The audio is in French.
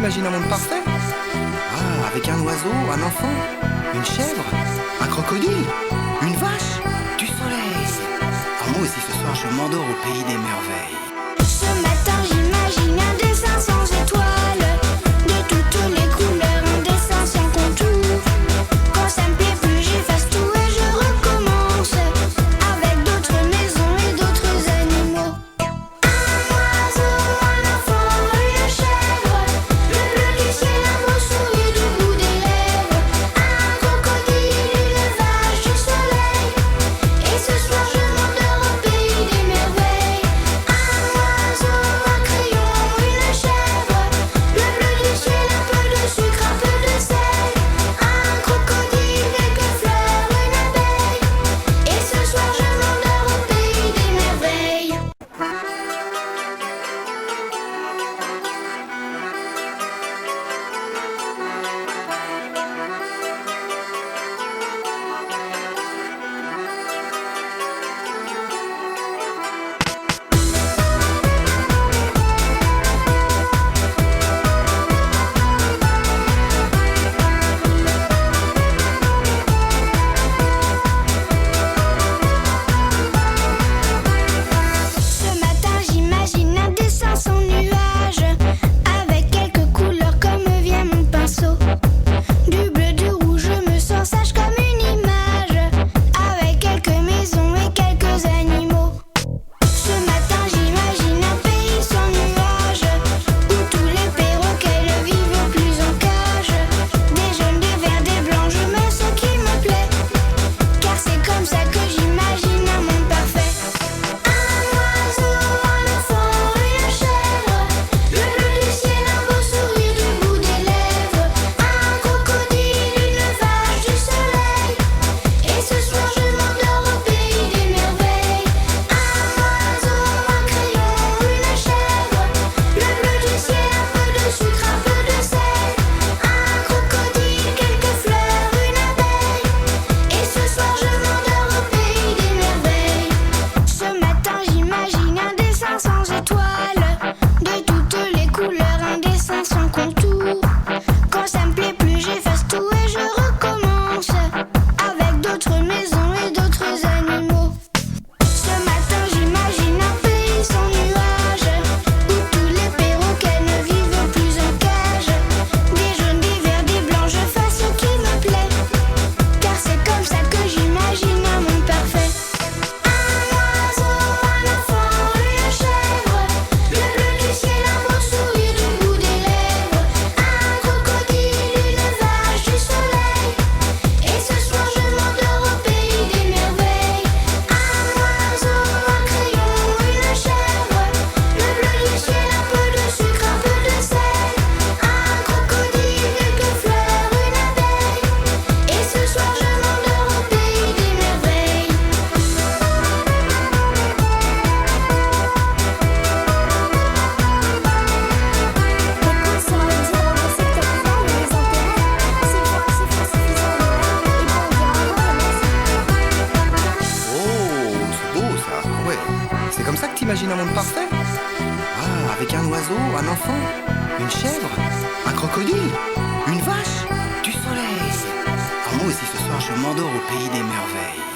t'imagines un monde parfait? Ah, avec un oiseau, un enfant, une chèvre, un crocodile, une vache, du soleil. Ah, moi aussi ce soir je m'endors au pays des merveilles. Ce matin j'imagine un dessin sans étoiles, de toutes les couleurs, un dessin sans contour. Quand ça me plaît plus j'efface tout et je recommence, avec d'autres maisons et d'autres animaux. Un oiseau, un enfant, une chèvre, le bleu du ciel, un beau sourire du bout des lèvres, un crocodile, une vache, du soleil. Et ce soir je m'endors au pays des merveilles. Un oiseau, un crayon, une chèvre, le bleu du ciel, un peu de sucre, un peu de sel, un crocodile, quelques fleurs, une abeille. Et ce soir je m'endors au pays des merveilles. Ce matin j'imagine un dessin sans nuage, avec quelques couleurs comme vient mon pinceau. Du bleu, du rouge, je me sens sage comme une image, avec quelques maisons et quelques animaux. Ce matin j'imagine un pays sans nuages, où tous les perroquets ne vivent plus en cage. Des jaunes, des verts, des blancs, je mets ce qui me plaît, car c'est comme ça que j'imagine un monde parfait. Un oiseau, un enfant, une chèvre, le bleu du ciel, un beau sourire du bout des lèvres, un crocodile, une vache, du soleil. Et ce soir je m'endors au pays des merveilles. Un oiseau, un crayon, une chèvre, le bleu du ciel, un peu de sucre, un peu de sel, un crocodile, quelques fleurs, une abeille. Et ce soir je m'endors au pays des merveilles. Ce matin j'imagine un dessin sans étoiles, de toutes les couleurs, un dessin sans contour. Quand ça me plaît plus j'efface tout et je recommence, avec d'autres maisons et d'autres animaux. Ce matin j'imagine un pays sans nuages, où tous les perroquets ne vivent plus en cage. Des jaunes, des verts, des blancs, je fais ce qui me plaît, car c'est comme ça que j'imagine un monde parfait. Un oiseau, un enfant, une chèvre, le bleu du ciel, un beau sourire du bout des lèvres, un crocodile, une vache, du soleil. Et ce soir je m'endors au pays des merveilles. Un oiseau, un crayon, une chèvre, le bleu du ciel, un peu de sucre, un peu de sel, un crocodile, quelques fleurs, une abeille. Et ce soir je m'endors au pays des merveilles. Oh, c'est beau ça, ouais. C'est comme ça que t'imagines un monde parfait? Ah, avec un oiseau, un enfant, une chèvre, un crocodile, une vache, du soleil. Ah, moi aussi ce soir je m'endors au pays des merveilles.